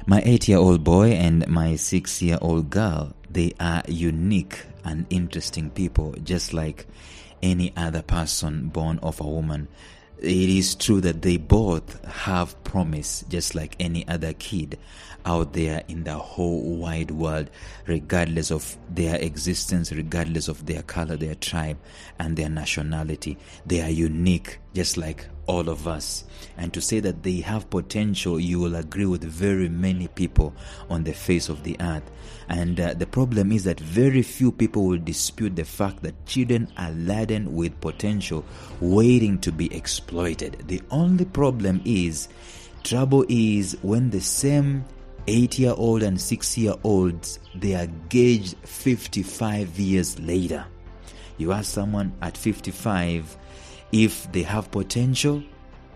My 8-year-old boy and my 6-year-old girl, they are unique and interesting people, just like any other person born of a woman. It is true that they both have promise, just like any other kid out there in the whole wide world, regardless of their existence, regardless of their color, their tribe, and their nationality. They are unique, just like all of us. And to say that they have potential, you will agree with very many people on the face of the earth. And the problem is that very few people will dispute the fact that children are laden with potential waiting to be exploited. The only problem is, trouble is when the same 8-year-old and 6-year-olds, they are gauged 55 years later. You ask someone at 55 if they have potential,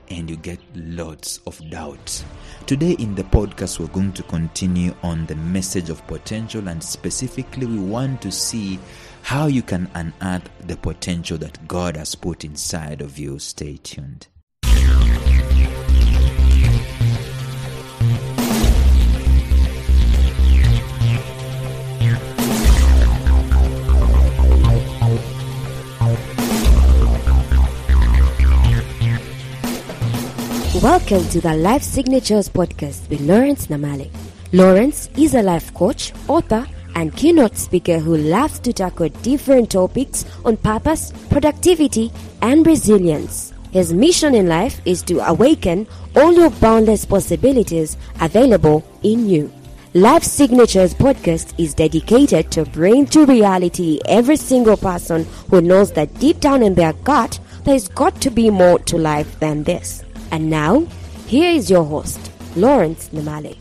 and you get lots of doubts. Today in the podcast, we're going to continue on the message of potential, and specifically we want to see how you can unearth the potential that God has put inside of you. Stay tuned. Welcome to the Life Signatures podcast with Lawrence Namale. Lawrence is a life coach, author, and keynote speaker who loves to tackle different topics on purpose, productivity, and resilience. His mission in life is to awaken all your boundless possibilities available in you. Life Signatures podcast is dedicated to bring to reality every single person who knows that deep down in their gut, there's got to be more to life than this. And now, here is your host, Lawrence Namale.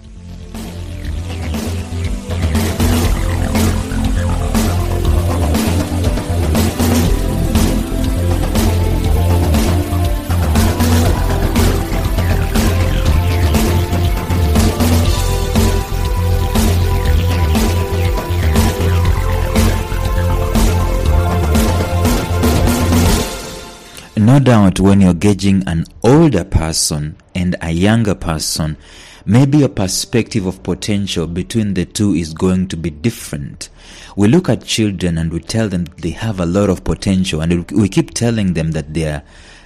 No doubt when you're gauging an older person and a younger person, maybe your perspective of potential between the two is going to be different. We look at children and we tell them they have a lot of potential, and we keep telling them that they are,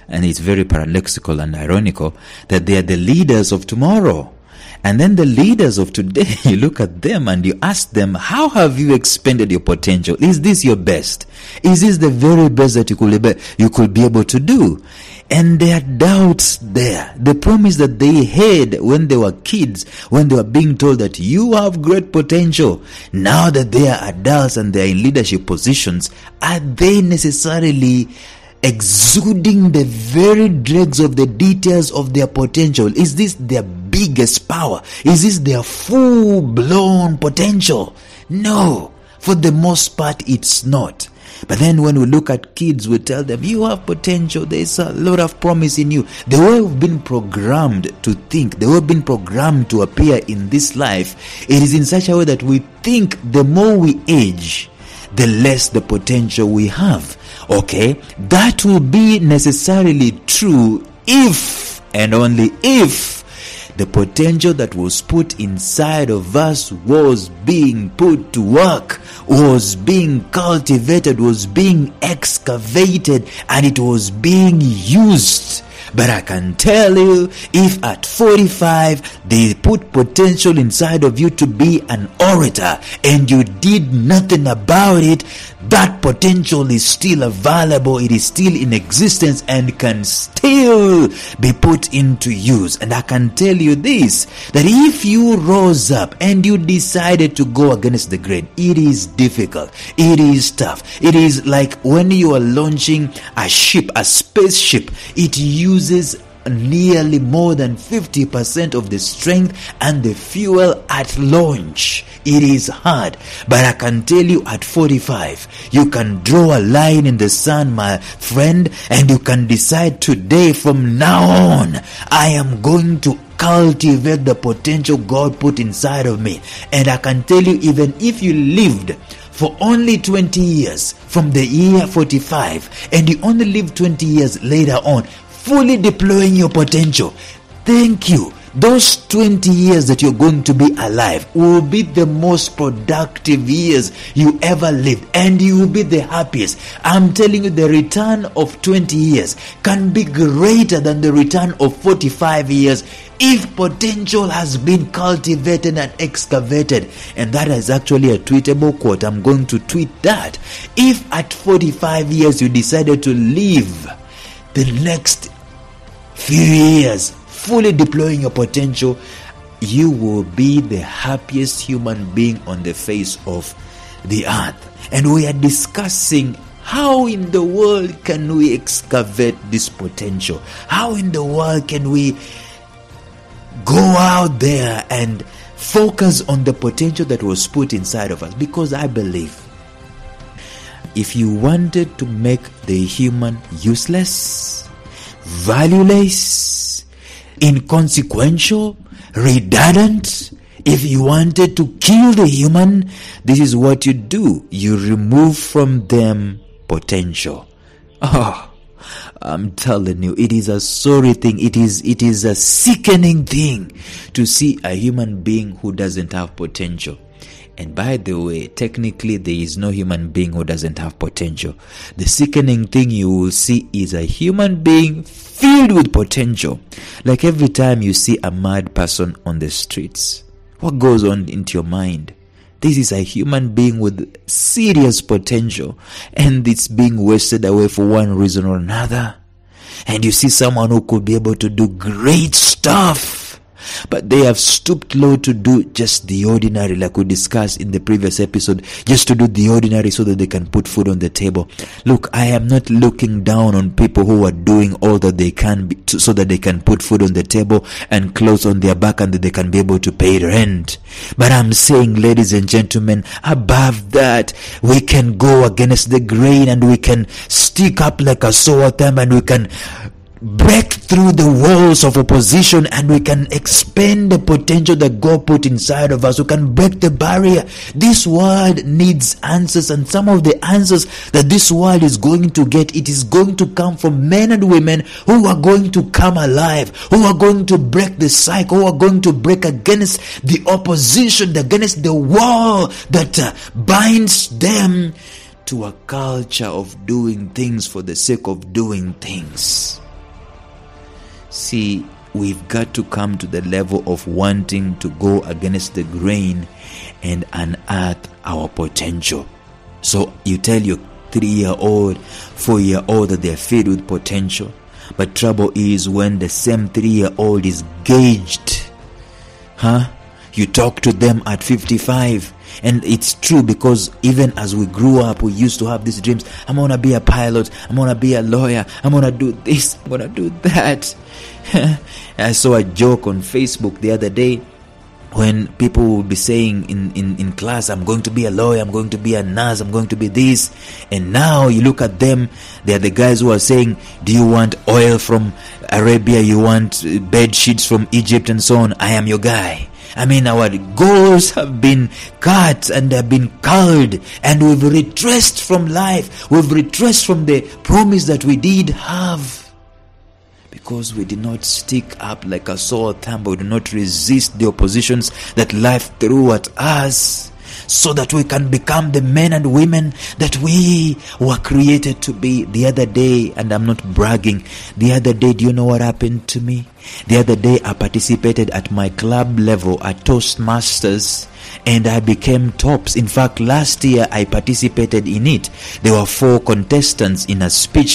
and it's very paradoxical and ironical, that they are the leaders of tomorrow. And then the leaders of today, you look at them and you ask them, how have you expended your potential? Is this your best? Is this the very best that you could be able to do? And there are doubts there. The promise that they had when they were kids, when they were being told that you have great potential, now that they are adults and they are in leadership positions, are they necessarily exuding the very dregs of the details of their potential? Is this their biggest power? Is this their full-blown potential? No, for the most part it's not. But then when we look at kids, we tell them, you have potential, there's a lot of promise in you. The way we've been programmed to think, the way we've been programmed to appear in this life, it is in such a way that we think the more we age, the less the potential we have. Okay, that will be necessarily true if and only if the potential that was put inside of us was being put to work, was being cultivated, was being excavated, and it was being used. But I can tell you, if at 45 they put potential inside of you to be an orator and you did nothing about it, that potential is still available, it is still in existence and can still be put into use. And I can tell you this, that if you rose up and you decided to go against the grain, it is difficult, it is tough. It is like when you are launching a ship, a spaceship, it uses nearly more than 50% of the strength and the fuel at launch. It is hard, but I can tell you at 45, you can draw a line in the sand, my friend, and you can decide today, from now on, I am going to cultivate the potential God put inside of me. And I can tell you, even if you lived for only 20 years from the year 45 and you only live 20 years later on, fully deploying your potential, thank you those 20 years that you're going to be alive will be the most productive years you ever lived, and you will be the happiest. I'm telling you, the return of 20 years can be greater than the return of 45 years if potential has been cultivated and excavated. And that is actually a tweetable quote. I'm going to tweet that. If at 45 years you decided to live the next few years fully deploying your potential, you will be the happiest human being on the face of the earth. And we are discussing how in the world can we excavate this potential? How in the world can we go out there and focus on the potential that was put inside of us? Because I believe if you wanted to make the human useless, valueless, inconsequential, redundant, if you wanted to kill the human, this is what you do. You remove from them potential. Oh, I'm telling you, it is a sorry thing. It is a sickening thing to see a human being who doesn't have potential. And by the way, technically there is no human being who doesn't have potential. The sickening thing you will see is a human being filled with potential. Like every time you see a mad person on the streets, what goes on into your mind? This is a human being with serious potential, and it's being wasted away for one reason or another. And you see someone who could be able to do great stuff, but they have stooped low to do just the ordinary, like we discussed in the previous episode, just to do the ordinary so that they can put food on the table. Look, I am not looking down on people who are doing all that they can so that they can put food on the table and clothes on their back and that they can be able to pay rent. But I'm saying, ladies and gentlemen, above that, we can go against the grain and we can stick up like a sore thumb and we can break through the walls of opposition and we can expand the potential that God put inside of us. We can break the barrier. This world needs answers, and some of the answers that this world is going to get, it is going to come from men and women who are going to come alive, who are going to break the cycle, who are going to break against the opposition, against the wall that binds them to a culture of doing things for the sake of doing things. See, we've got to come to the level of wanting to go against the grain and unearth our potential. So you tell your 3-year-old, 4-year-old that they're filled with potential. But trouble is when the same 3-year-old is gauged. You talk to them at 55. And it's true, because even as we grew up, we used to have these dreams. I'm going to be a pilot. I'm going to be a lawyer. I'm going to do this. I'm going to do that. I saw a joke on Facebook the other day when people will be saying in class, I'm going to be a lawyer, I'm going to be a nurse, I'm going to be this. And now you look at them, they're the guys who are saying, do you want oil from Arabia? You want bed sheets from Egypt and so on? I am your guy. I mean, our goals have been cut and have been culled, and we've retraced from life. We've retraced from the promise that we did have, because we did not stick up like a sore thumb. We did not resist the oppositions that life threw at us, so that we can become the men and women that we were created to be. The other day, and I'm not bragging, the other day, do you know what happened to me? The other day, I participated at my club level at Toastmasters, and I became tops. In fact, last year I participated in it. There were 4 contestants in a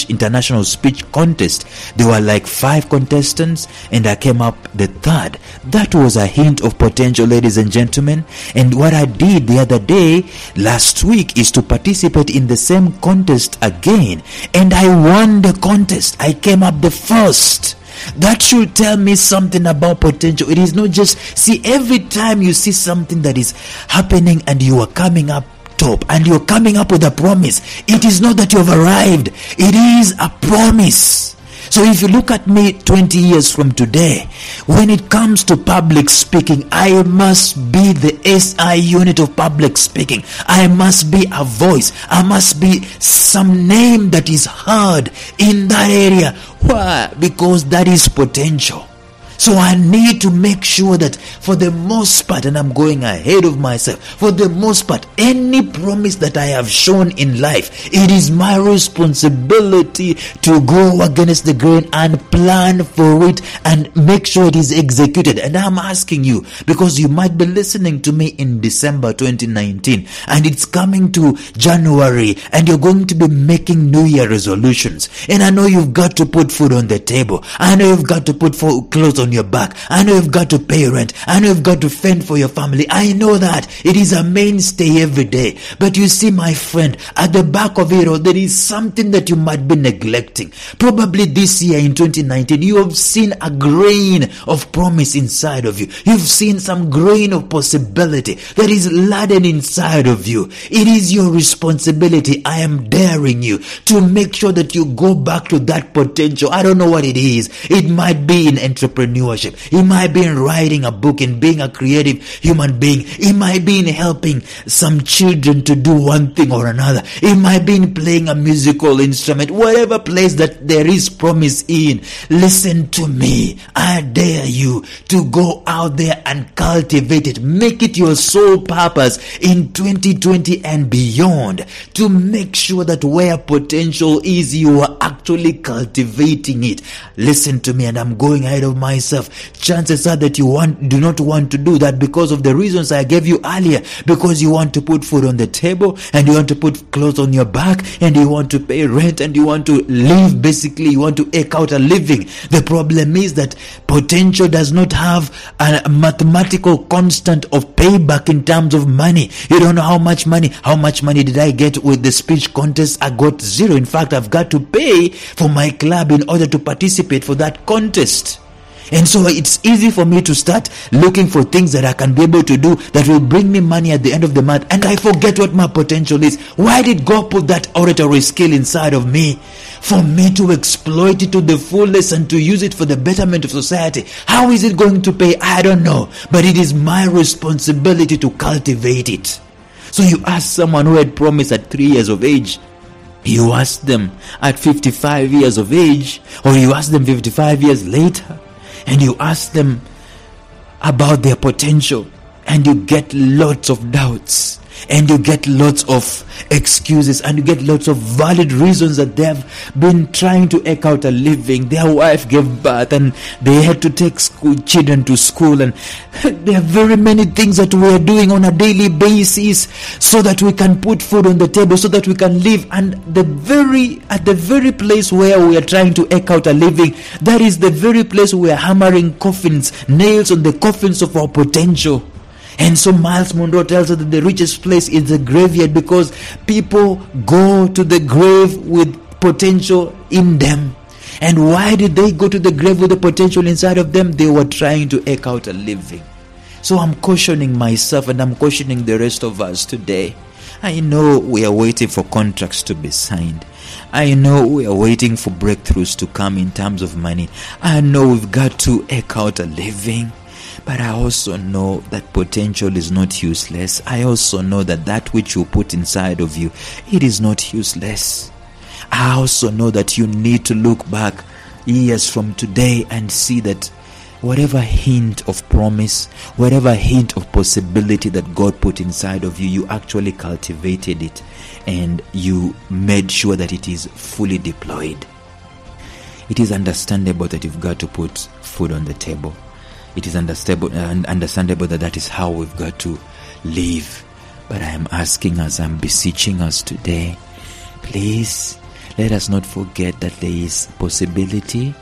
international speech contest. There were like 5 contestants, and I came up the 3rd. That was a hint of potential, ladies and gentlemen. And what I did the other day, last week, is to participate in the same contest again, and I won the contest. I came up the 1st. That should tell me something about potential. It is not just, see, every time you see something that is happening and you are coming up top and you're coming up with a promise, it is not that you have arrived. It is a promise. So if you look at me 20 years from today, when it comes to public speaking, I must be the SI unit of public speaking. I must be a voice. I must be some name that is heard in that area. Why? Because that is potential. So I need to make sure that for the most part, and I'm going ahead of myself, for the most part, any promise that I have shown in life, it is my responsibility to go against the grain and plan for it and make sure it is executed. And I'm asking you, because you might be listening to me in December 2019 and it's coming to January and you're going to be making New Year resolutions. And I know you've got to put food on the table. I know you've got to put clothes on your back. I know you've got to pay rent. I know you've got to fend for your family. I know that it is a mainstay every day. But you see, my friend, at the back of it all, there is something that you might be neglecting. Probably this year in 2019, you have seen a grain of promise inside of you. You've seen some grain of possibility that is laden inside of you. It is your responsibility. I am daring you to make sure that you go back to that potential. I don't know what it is. It might be in entrepreneurship. It might be in writing a book, in being a creative human being. It might be in helping some children to do one thing or another. It might be in playing a musical instrument. Whatever place that there is promise in, listen to me. I dare you to go out there and cultivate it. Make it your sole purpose in 2020 and beyond, to make sure that where potential is, you are actually cultivating it. Listen to me, and I'm going ahead of myself. Chances are that you do not want to do that because of the reasons I gave you earlier. Because you want to put food on the table, and you want to put clothes on your back, and you want to pay rent, and you want to live. Basically, you want to eke out a living. The problem is that potential does not have a mathematical constant of payback in terms of money. You don't know how much money did I get with the speech contest? I got zero. In fact, I've got to pay for my club in order to participate for that contest. And so it's easy for me to start looking for things that I can be able to do that will bring me money at the end of the month, and I forget what my potential is. Why did God put that oratory skill inside of me? For me to exploit it to the fullest and to use it for the betterment of society. How is it going to pay? I don't know. But it is my responsibility to cultivate it. So you ask someone who had promised at 3 years of age, you ask them at 55 years of age, or you ask them 55 years later, and you ask them about their potential, and you get lots of doubts, and you get lots of excuses, and you get lots of valid reasons that they have been trying to eke out a living. Their wife gave birth and they had to take children to school, and there are very many things that we are doing on a daily basis so that we can put food on the table, so that we can live. And at the very place where we are trying to eke out a living, that is the very place we are hammering nails on the coffins of our potential. And so Miles Monroe tells us that the richest place is the graveyard, because people go to the grave with potential in them. And why did they go to the grave with the potential inside of them? They were trying to eke out a living. So I'm cautioning myself, and I'm cautioning the rest of us today. I know we are waiting for contracts to be signed. I know we are waiting for breakthroughs to come in terms of money. I know we've got to eke out a living. But I also know that potential is not useless. I also know that which you put inside of you, it is not useless. I also know that you need to look back years from today and see that whatever hint of promise, whatever hint of possibility that God put inside of you, you actually cultivated it and you made sure that it is fully deployed. It is understandable that you've got to put food on the table. It is understandable that is how we've got to live. But I am asking us, I'm beseeching us today, please let us not forget that there is possibility.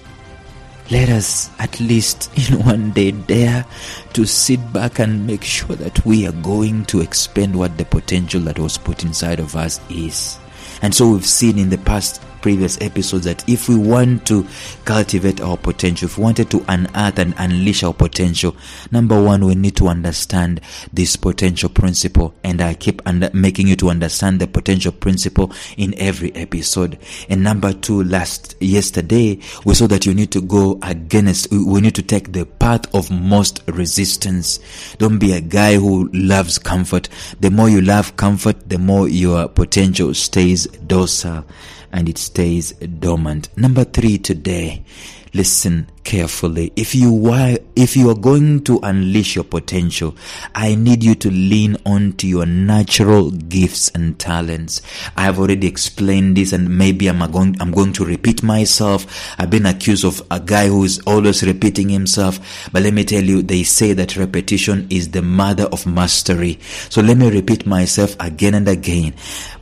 Let us at least in one day dare to sit back and make sure that we are going to expend what the potential that was put inside of us is. And so we've seen in the previous episodes that if we want to cultivate our potential, if we wanted to unearth and unleash our potential, number one, we need to understand this potential principle. And I keep making you to understand the potential principle in every episode. And number two, yesterday, we saw that you need to we need to take the path of most resistance. Don't be a guy who loves comfort. The more you love comfort, the more your potential stays docile and it stays dormant. Number three today, listen carefully. If you are going to unleash your potential, I need you to lean onto your natural gifts and talents. I have already explained this, and maybe I'm going to repeat myself. I've been accused of a guy who is always repeating himself, but let me tell you, they say that repetition is the mother of mastery. So let me repeat myself again and again.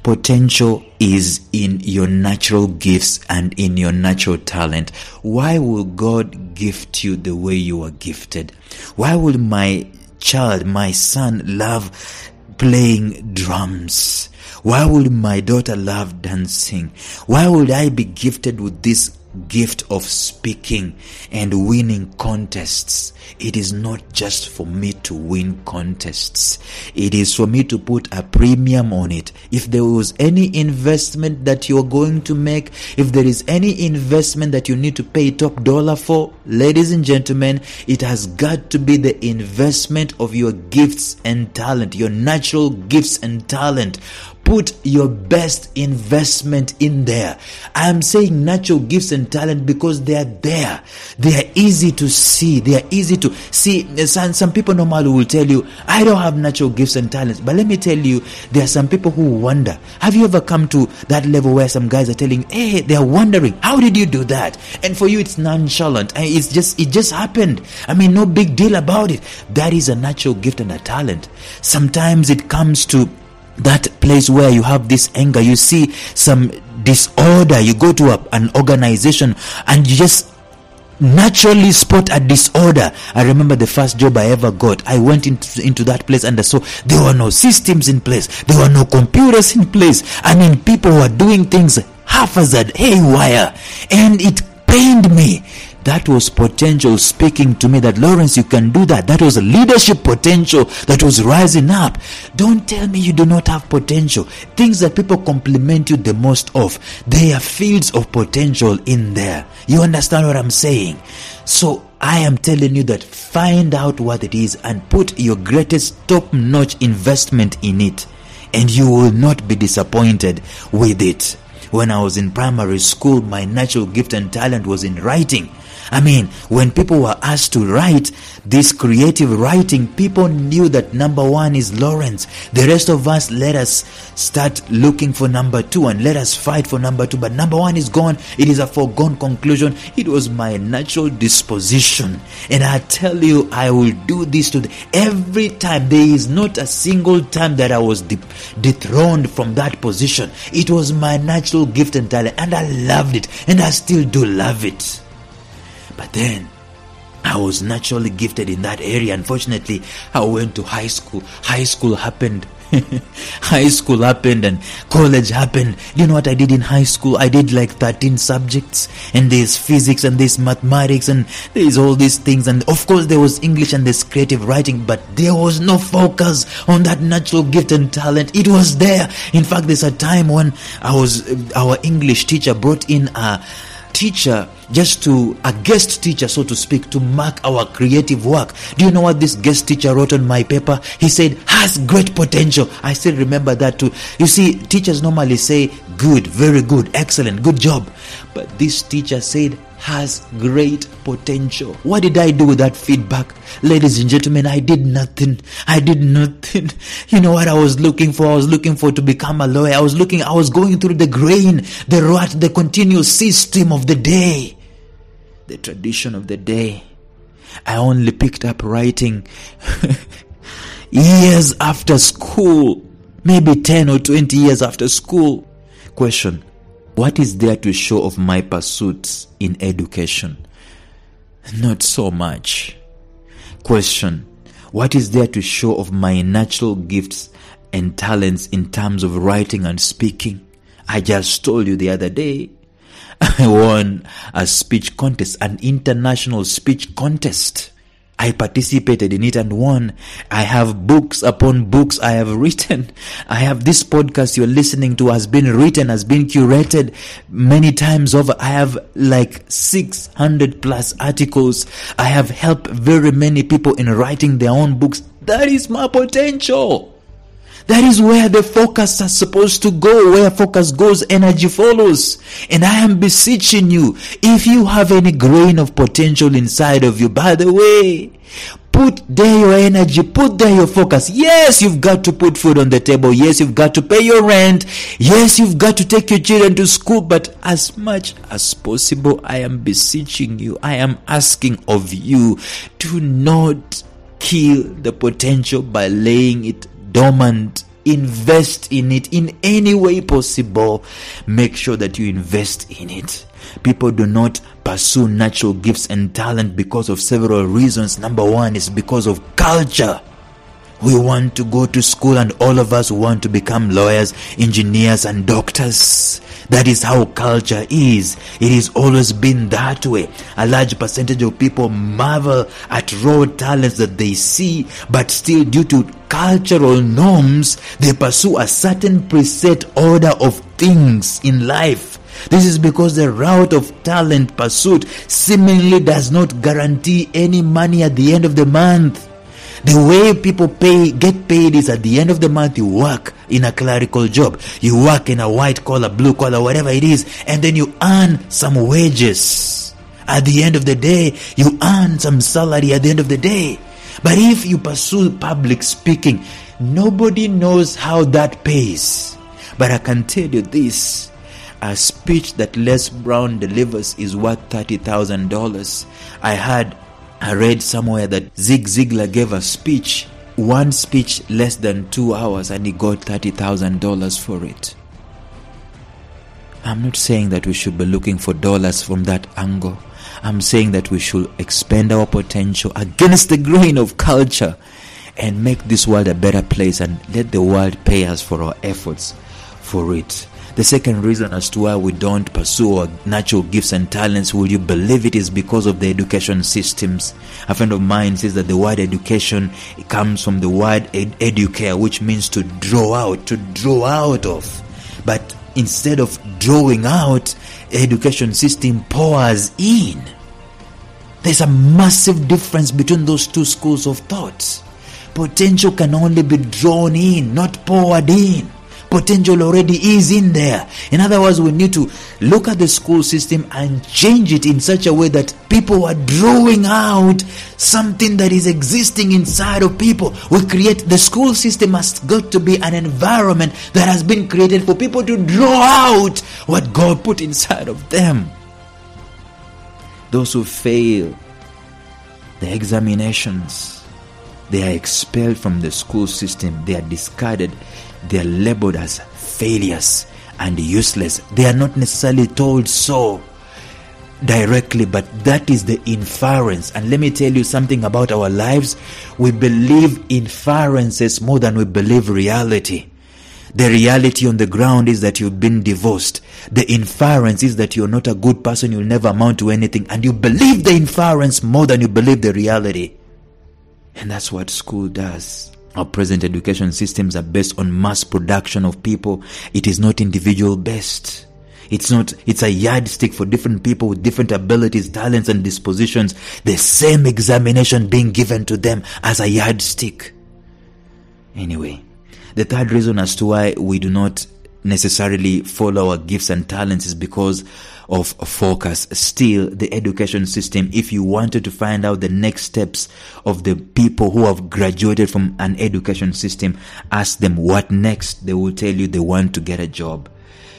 Potential is in your natural gifts and in your natural talent. Why will God gift you the way you are gifted? Why will my child, my son, love playing drums? Why would my daughter love dancing? Why would I be gifted with this gift of speaking and winning contests? It is not just for me to win contests. It is for me to put a premium on it. If there was any investment that you're going to make, if there is any investment that you need to pay top dollar for, ladies and gentlemen, it has got to be the investment of your gifts and talent, your natural gifts and talent. Put your best investment in there. I am saying natural gifts and talent because they are there. They are easy to see. They are easy to see. Some people normally will tell you, I don't have natural gifts and talents. But let me tell you, there are some people who wonder. Have you ever come to that level where some guys are telling, hey, they are wondering, how did you do that? And for you, it's nonchalant. It just happened. I mean, no big deal about it. That is a natural gift and a talent. Sometimes it comes to that place where you have this anger, you see some disorder, you go to an organization and you just naturally spot a disorder. I remember the first job I ever got, I went into that place and I saw there were no systems in place, there were no computers in place. I mean, people were doing things haphazard, haywire, and it pained me. That was potential speaking to me that, Lawrence, you can do that. That was a leadership potential that was rising up. Don't tell me you do not have potential. Things that people compliment you the most of, there are fields of potential in there. You understand what I'm saying? So I am telling you that find out what it is and put your greatest top-notch investment in it, and you will not be disappointed with it. When I was in primary school, my natural gift and talent was in writing. I mean, when people were asked to write this creative writing, people knew that number one is Lawrence. The rest of us, let us start looking for number two and let us fight for number two. But number one is gone. It is a foregone conclusion. It was my natural disposition. And I tell you, I will do this to every time. There is not a single time that I was dethroned from that position. It was my natural gift and talent. And I loved it. And I still do love it. But then, I was naturally gifted in that area. Unfortunately, I went to high school. High school happened. High school happened and college happened. Do you know what I did in high school? I did like 13 subjects. And there's physics and there's mathematics and there's all these things. And of course, there was English and there's creative writing. But there was no focus on that natural gift and talent. It was there. In fact, there's a time when our English teacher brought in a teacher, a guest teacher, so to speak, to mark our creative work. Do you know what this guest teacher wrote on my paper? He said, has great potential. I still remember that too. You see, teachers normally say, good, very good, excellent, good job. But this teacher said, has great potential. What did I do with that feedback? Ladies and gentlemen, I did nothing. You know what I was looking for? I was looking for to become a lawyer. I was going through the grain, the rut, the continuous system of the day, the tradition of the day. I only picked up writing years after school, maybe 10 or 20 years after school. Question: what is there to show of my pursuits in education? Not so much. Question: what is there to show of my natural gifts and talents in terms of writing and speaking? I just told you the other day, I won a speech contest, an international speech contest. I participated in it and won. I have books upon books I have written. I have this podcast you're listening to has been written, has been curated many times over. I have like 600 plus articles. I have helped very many people in writing their own books. That is my potential. That is where the focus is supposed to go. Where focus goes, energy follows. And I am beseeching you, if you have any grain of potential inside of you, by the way, put there your energy, put there your focus. Yes, you've got to put food on the table. Yes, you've got to pay your rent. Yes, you've got to take your children to school. But as much as possible, I am beseeching you, I am asking of you, do not kill the potential by laying it dormant. Invest in it in any way possible. Make sure that you invest in it. People do not pursue natural gifts and talent because of several reasons. Number one is because of culture. We want to go to school, and all of us want to become lawyers, engineers, and doctors. That is how culture is. It has always been that way. A large percentage of people marvel at raw talents that they see, but still, due to cultural norms, they pursue a certain preset order of things in life. This is because the route of talent pursuit seemingly does not guarantee any money at the end of the month. The way people get paid is at the end of the month. You work in a clerical job, you work in a white collar, blue collar, whatever it is, and then you earn some wages. At the end of the day, you earn some salary at the end of the day. But if you pursue public speaking, nobody knows how that pays. But I can tell you this, a speech that Les Brown delivers is worth $30,000. I read somewhere that Zig Ziglar gave a speech, one speech less than 2 hours, and he got $30,000 for it. I'm not saying that we should be looking for dollars from that angle. I'm saying that we should expend our potential against the grain of culture and make this world a better place, and let the world pay us for our efforts for it. The second reason as to why we don't pursue our natural gifts and talents, will you believe it, is because of the education systems. A friend of mine says that the word education, it comes from the word educare, which means to draw out of. But instead of drawing out, the education system pours in. There's a massive difference between those two schools of thought. Potential can only be drawn in, not poured in. Potential already is in there. In other words, we need to look at the school system and change it in such a way that people are drawing out something that is existing inside of people. The school system has got to be an environment that has been created for people to draw out what God put inside of them. Those who fail the examinations, they are expelled from the school system. They are discarded. They are labeled as failures and useless. They are not necessarily told so directly, but that is the inference. And let me tell you something about our lives. We believe inferences more than we believe reality. The reality on the ground is that you've been divorced. The inference is that you're not a good person, you'll never amount to anything, and you believe the inference more than you believe the reality. And that's what school does. Our present education systems are based on mass production of people. It is not individual based. It's a yardstick for different people with different abilities, talents, and dispositions. The same examination being given to them as a yardstick. Anyway, the third reason as to why we do not necessarily follow our gifts and talents is because of focus. Still, the education system, if you wanted to find out the next steps of the people who have graduated from an education system, ask them what next. They will tell you they want to get a job.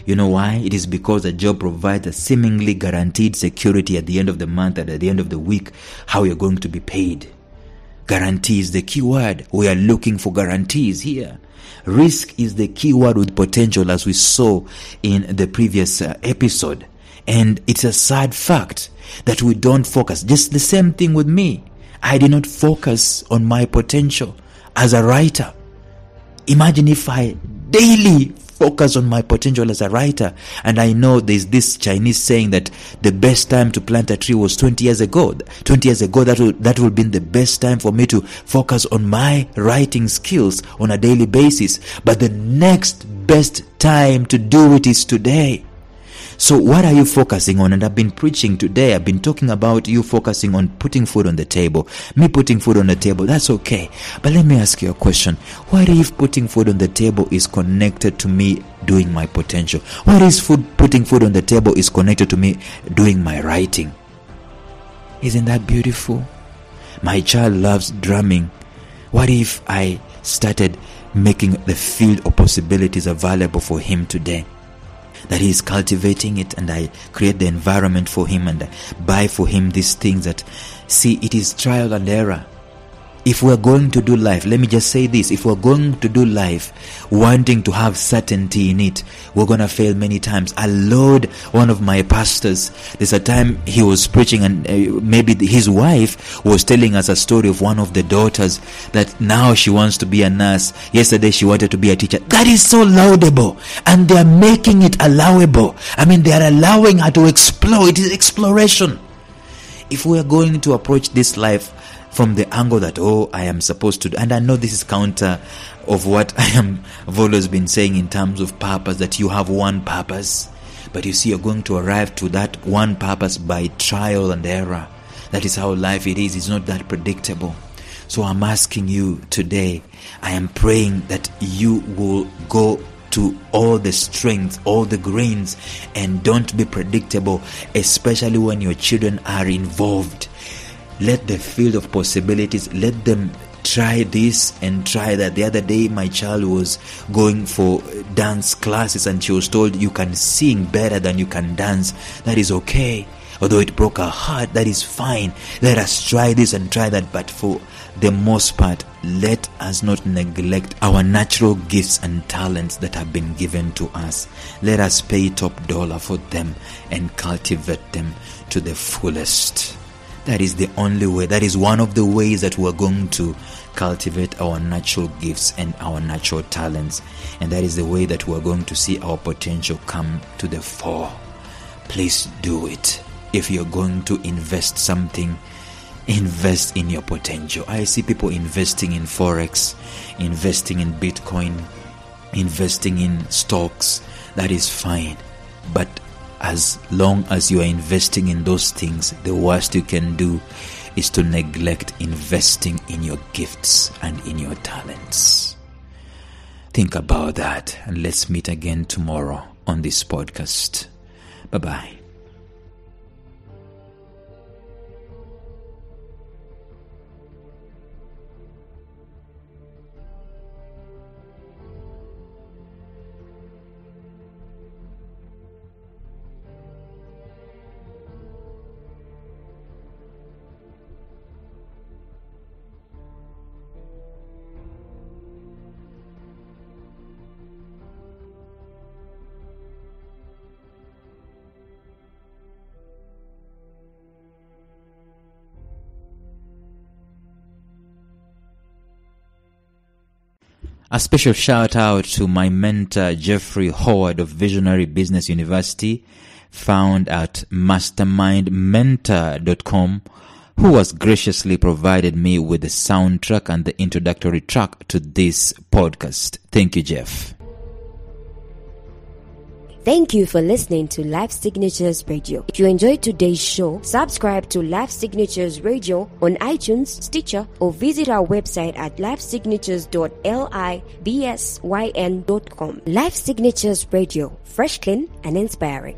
You know why? It is because a job provides a seemingly guaranteed security at the end of the month and at the end of the week, how you're going to be paid. Guarantee is the key word. We are looking for guarantees here. Risk is the key word with potential, as we saw in the previous episode. And it's a sad fact that we don't focus. Just the same thing with me. I did not focus on my potential as a writer. Imagine if I daily focus on my potential as a writer. And I know there's this Chinese saying that the best time to plant a tree was 20 years ago. 20 years ago, that would have been the best time for me to focus on my writing skills on a daily basis. But the next best time to do it is today. So what are you focusing on? And I've been preaching today, I've been talking about you focusing on putting food on the table. Me putting food on the table, that's okay. But let me ask you a question. What if putting food on the table is connected to me doing my potential? What is putting food on the table is connected to me doing my writing? Isn't that beautiful? My child loves drumming. What if I started making the field of possibilities available for him today? That he is cultivating it, and I create the environment for him, and I buy for him these things that, see, it is trial and error. If we're going to do life, let me just say this, if we're going to do life wanting to have certainty in it, we're going to fail many times. I Lord, one of my pastors, there's a time he was preaching, and maybe his wife was telling us a story of one of the daughters that now she wants to be a nurse. Yesterday she wanted to be a teacher. That is so laudable, and they're making it allowable. I mean, they're allowing her to explore. It is exploration. If we are going to approach this life from the angle that, I am supposed to do, and I know this is counter of what I've always been saying in terms of purpose, that you have one purpose, but you see, you're going to arrive to that one purpose by trial and error. That is how life it is. It's not that predictable. So I'm asking you today, I am praying that you will go to all the strengths, all the grains, and don't be predictable, especially when your children are involved. Let the field of possibilities, let them try this and try that. The other day, my child was going for dance classes, and she was told, you can sing better than you can dance. That is okay. Although it broke her heart, that is fine. Let us try this and try that. But for the most part, let us not neglect our natural gifts and talents that have been given to us. Let us pay top dollar for them and cultivate them to the fullest. That is the only way. That is one of the ways that we're going to cultivate our natural gifts and our natural talents. And that is the way that we're going to see our potential come to the fore. Please do it. If you're going to invest something, invest in your potential. I see people investing in Forex, investing in Bitcoin, investing in stocks. That is fine. But as long as you are investing in those things, the worst you can do is to neglect investing in your gifts and in your talents. Think about that, and let's meet again tomorrow on this podcast. Bye-bye. A special shout out to my mentor, Jeffrey Howard of Visionary Business University, found at mastermindmentor.com, who has graciously provided me with the soundtrack and the introductory track to this podcast. Thank you, Jeff. Thank you for listening to Life Signatures Radio. If you enjoyed today's show, subscribe to Life Signatures Radio on iTunes, Stitcher, or visit our website at lifesignatures.libsyn.com. Life Signatures Radio, fresh, clean, and inspiring.